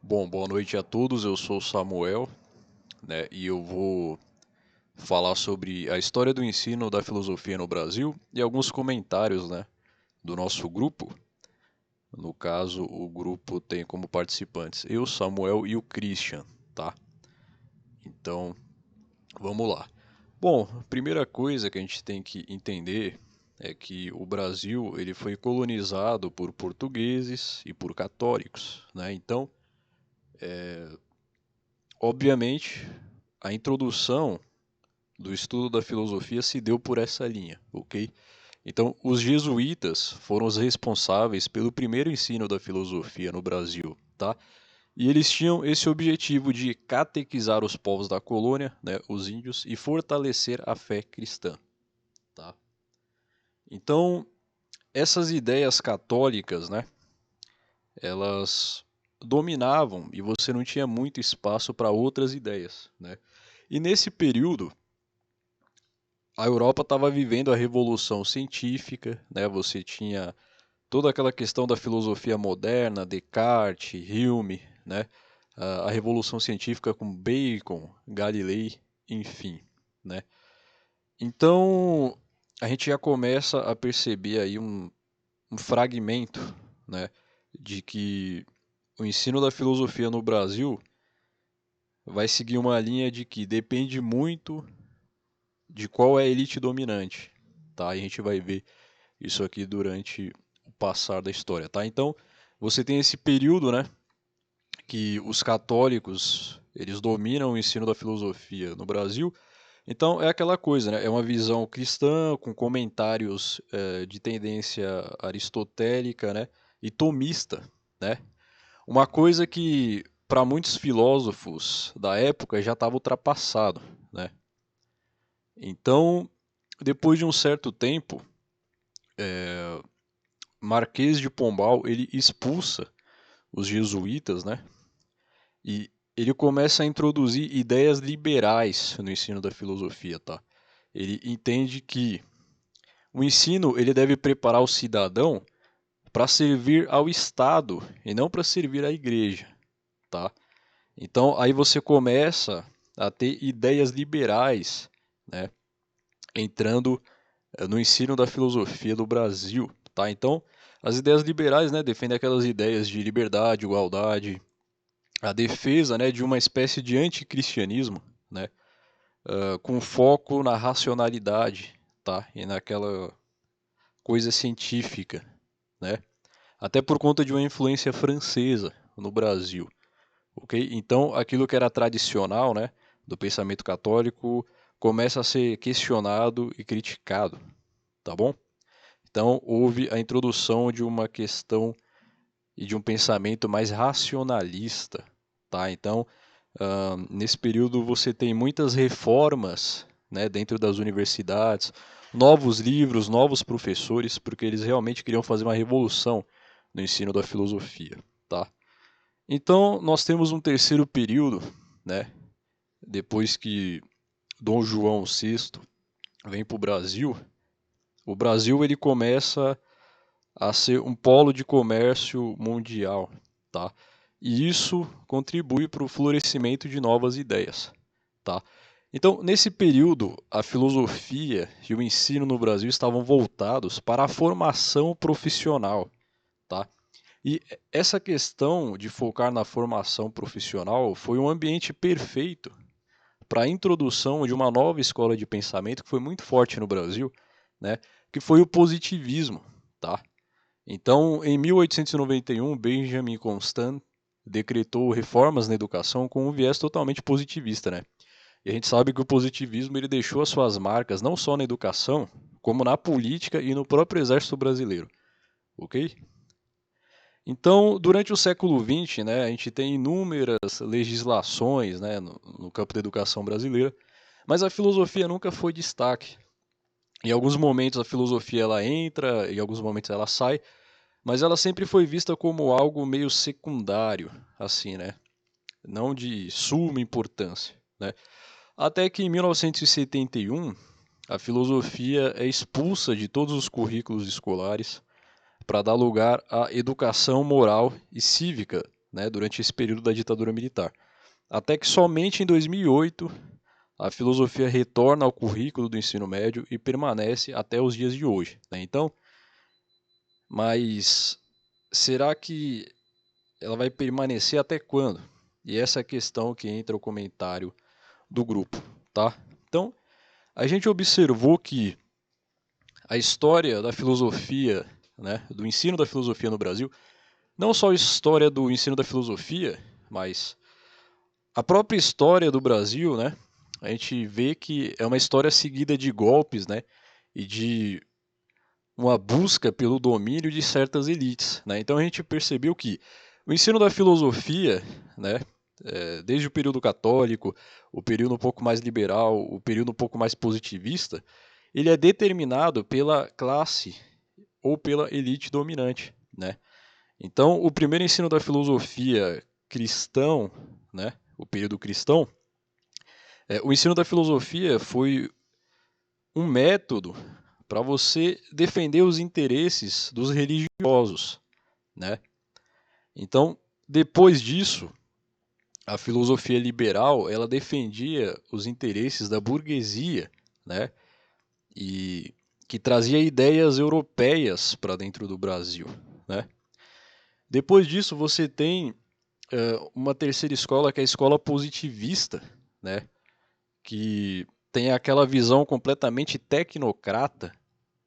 Bom, boa noite a todos. Eu sou o Samuel, né, e eu vou falar sobre a história do ensino da filosofia no Brasil e alguns comentários, né, do nosso grupo. No caso, o grupo tem como participantes eu, Samuel e o Christian, tá? Então, vamos lá. Bom, a primeira coisa que a gente tem que entender é que o Brasil ele foi colonizado por portugueses e por católicos, né? Então, obviamente, a introdução do estudo da filosofia se deu por essa linha, ok? Então, os jesuítas foram os responsáveis pelo primeiro ensino da filosofia no Brasil, tá? E eles tinham esse objetivo de catequizar os povos da colônia, né, os índios, e fortalecer a fé cristã, tá? Então, essas ideias católicas, né, elas dominavam e você não tinha muito espaço para outras ideias, né? E nesse período, a Europa estava vivendo a revolução científica, né? Você tinha toda aquela questão da filosofia moderna, Descartes, Hume, né? A revolução científica com Bacon, Galilei, enfim, né? Então, a gente já começa a perceber aí um fragmento, né, de que o ensino da filosofia no Brasil vai seguir uma linha de que depende muito de qual é a elite dominante, tá? E a gente vai ver isso aqui durante o passar da história, tá? Então, você tem esse período, né, que os católicos, eles dominam o ensino da filosofia no Brasil. Então, é aquela coisa, né? É uma visão cristã com comentários de tendência aristotélica, né, e tomista, né? Uma coisa que para muitos filósofos da época já estava ultrapassado, né? Então, depois de um certo tempo, Marquês de Pombal ele expulsa os jesuítas, né? E ele começa a introduzir ideias liberais no ensino da filosofia, tá? Ele entende que o ensino ele deve preparar o cidadão para servir ao Estado e não para servir à igreja, tá? Então aí você começa a ter ideias liberais, né, entrando no ensino da filosofia do Brasil, tá? Então as ideias liberais, né, defendem aquelas ideias de liberdade, igualdade, a defesa, né, de uma espécie de anticristianismo, né, com foco na racionalidade, tá? E naquela coisa científica, né? Até por conta de uma influência francesa no Brasil, ok? Então, aquilo que era tradicional, né, do pensamento católico começa a ser questionado e criticado, tá bom? Então, houve a introdução de uma questão e de um pensamento mais racionalista, tá? Então, nesse período você tem muitas reformas, né, dentro das universidades, novos livros, novos professores, porque eles realmente queriam fazer uma revolução no ensino da filosofia, tá? Então, nós temos um terceiro período, né, depois que Dom João VI vem para o Brasil ele começa a ser um polo de comércio mundial, tá? E isso contribui para o florescimento de novas ideias, tá? Então, nesse período, a filosofia e o ensino no Brasil estavam voltados para a formação profissional, tá? E essa questão de focar na formação profissional foi um ambiente perfeito para a introdução de uma nova escola de pensamento que foi muito forte no Brasil, né? Que foi o positivismo, tá? Então, em 1891, Benjamin Constant decretou reformas na educação com um viés totalmente positivista, né? E a gente sabe que o positivismo ele deixou as suas marcas não só na educação, como na política e no próprio exército brasileiro, ok? Então, durante o século XX, né, a gente tem inúmeras legislações, né, no campo da educação brasileira, mas a filosofia nunca foi destaque. Em alguns momentos a filosofia ela entra, em alguns momentos ela sai, mas ela sempre foi vista como algo meio secundário, assim, né? Não de suma importância, né? Até que em 1971 a filosofia é expulsa de todos os currículos escolares para dar lugar à educação moral e cívica né, durante esse período da ditadura militar. Até que somente em 2008 a filosofia retorna ao currículo do ensino médio e permanece até os dias de hoje, né? Então, mas será que ela vai permanecer até quando? E essa é a questão que entra o comentário do grupo, tá? Então, a gente observou que a história da filosofia, né, do ensino da filosofia no Brasil, não só a história do ensino da filosofia, mas a própria história do Brasil, né, a gente vê que é uma história seguida de golpes, né, e de uma busca pelo domínio de certas elites, né? Então a gente percebeu que o ensino da filosofia, né, desde o período católico, o período um pouco mais liberal, o período um pouco mais positivista, ele é determinado pela classe ou pela elite dominante, né? Então, o primeiro ensino da filosofia cristão, né, o período cristão, o ensino da filosofia foi um método para você defender os interesses dos religiosos, né? Então, depois disso, a filosofia liberal, ela defendia os interesses da burguesia, né? E que trazia ideias europeias para dentro do Brasil, né? Depois disso, você tem uma terceira escola, que é a escola positivista, né? Que tem aquela visão completamente tecnocrata,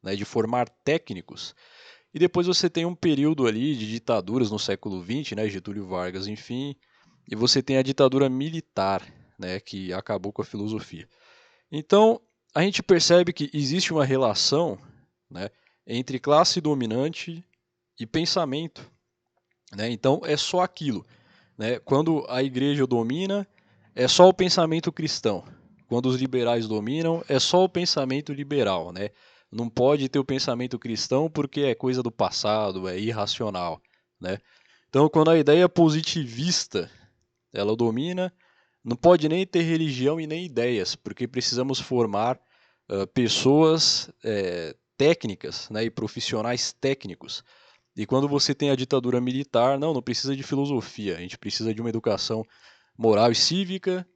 né? De formar técnicos. E depois você tem um período ali de ditaduras no século XX, né? Getúlio Vargas, enfim. E você tem a ditadura militar, né? Que acabou com a filosofia. Então, a gente percebe que existe uma relação, né? Entre classe dominante e pensamento, né? Então, é só aquilo, né? Quando a igreja domina, é só o pensamento cristão. Quando os liberais dominam, é só o pensamento liberal, né? Não pode ter o pensamento cristão porque é coisa do passado, é irracional, né? Então, quando a ideia positivista ela domina, não pode nem ter religião e nem ideias, porque precisamos formar pessoas técnicas, né, e profissionais técnicos. E quando você tem a ditadura militar, não precisa de filosofia, a gente precisa de uma educação moral e cívica,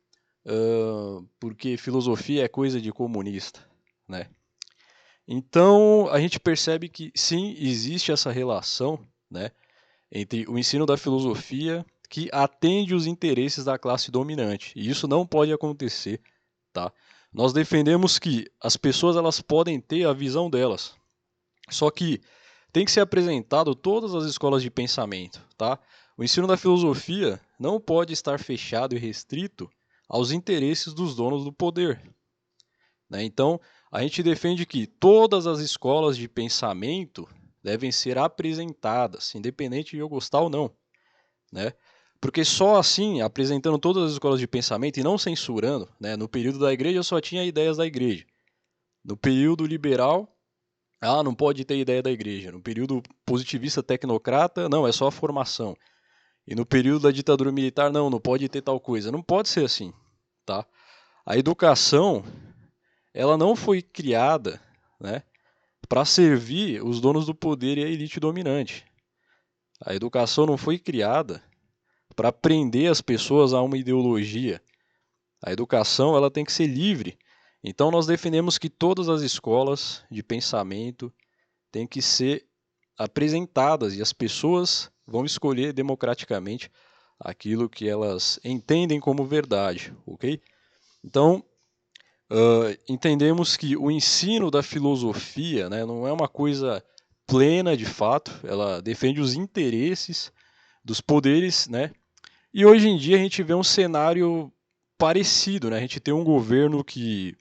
porque filosofia é coisa de comunista, né? Então a gente percebe que sim, existe essa relação, né, entre o ensino da filosofia que atende os interesses da classe dominante. E isso não pode acontecer, tá? Nós defendemos que as pessoas elas podem ter a visão delas, só que tem que ser apresentado todas as escolas de pensamento, tá? O ensino da filosofia não pode estar fechado e restrito aos interesses dos donos do poder, né? Então, a gente defende que todas as escolas de pensamento devem ser apresentadas, independente de eu gostar ou não, né? Porque só assim, apresentando todas as escolas de pensamento e não censurando, né? No período da igreja só tinha ideias da igreja. No período liberal, não pode ter ideia da igreja. No período positivista tecnocrata, não, é só a formação. E no período da ditadura militar, não pode ter tal coisa. Não pode ser assim, tá? A educação, ela não foi criada, né, para servir os donos do poder e a elite dominante. A educação não foi criada para prender as pessoas a uma ideologia. A educação ela tem que ser livre. Então nós defendemos que todas as escolas de pensamento têm que ser apresentadas e as pessoas vão escolher democraticamente aquilo que elas entendem como verdade, ok? Então, entendemos que o ensino da filosofia, né, não é uma coisa plena de fato, ela defende os interesses dos poderes, né? E hoje em dia a gente vê um cenário parecido, né? A gente tem um governo que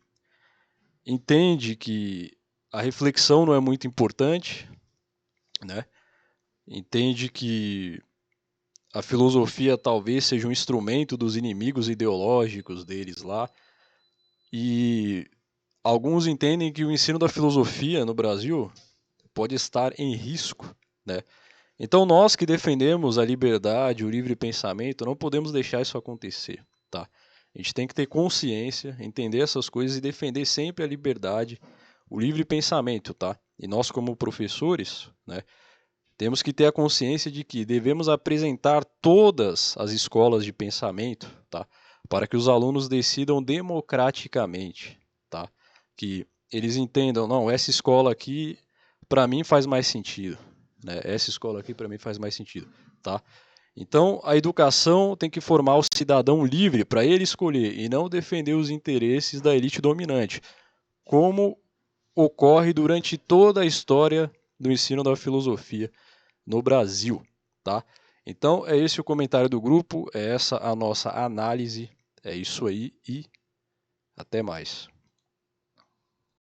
entende que a reflexão não é muito importante, né? Entende que a filosofia talvez seja um instrumento dos inimigos ideológicos deles lá. E alguns entendem que o ensino da filosofia no Brasil pode estar em risco, né? Então nós que defendemos a liberdade, o livre pensamento, não podemos deixar isso acontecer, tá? A gente tem que ter consciência, entender essas coisas e defender sempre a liberdade, o livre pensamento, tá? E nós como professores, né, Temos que ter a consciência de que devemos apresentar todas as escolas de pensamento, tá? Para que os alunos decidam democraticamente, tá? Que eles entendam, não, essa escola aqui para mim faz mais sentido, né? Essa escola aqui para mim faz mais sentido, tá? Então, a educação tem que formar o cidadão livre para ele escolher e não defender os interesses da elite dominante, como ocorre durante toda a história do ensino da filosofia no Brasil, tá? Então, é esse o comentário do grupo, é essa a nossa análise, é isso aí e até mais.